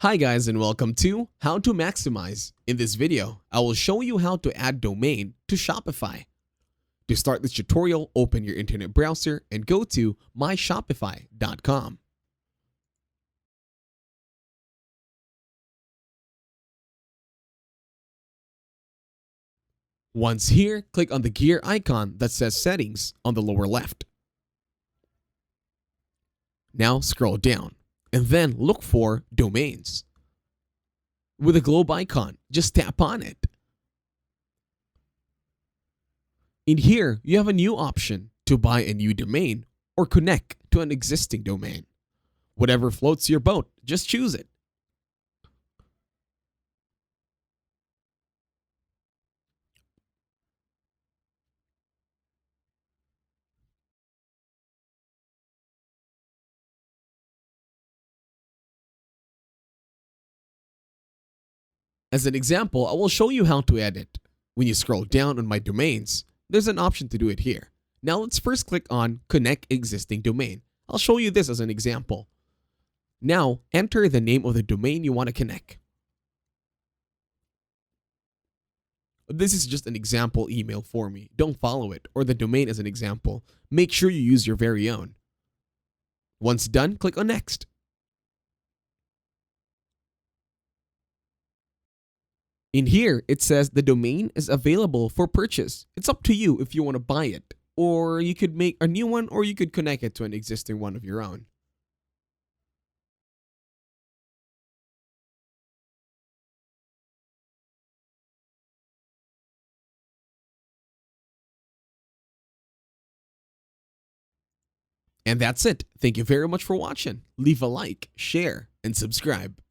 Hi guys and welcome to How to Maximize. In this video, I will show you how to add domain to Shopify. To start this tutorial, open your internet browser and go to myshopify.com. Once here, click on the gear icon that says Settings on the lower left. Now scroll down and then look for Domains. With a globe icon, just tap on it. In here, you have a new option to buy a new domain or connect to an existing domain. Whatever floats your boat, just choose it. As an example, I will show you how to edit. When you scroll down on my domains, there's an option to do it here. Now let's first click on Connect Existing Domain. I'll show you this as an example. Now enter the name of the domain you want to connect. This is just an example email for me. Don't follow it or the domain as an example. Make sure you use your very own. Once done, click on Next. In here, it says the domain is available for purchase. It's up to you if you want to buy it, or you could make a new one, or you could connect it to an existing one of your own. And that's it. Thank you very much for watching. Leave a like, share, and subscribe.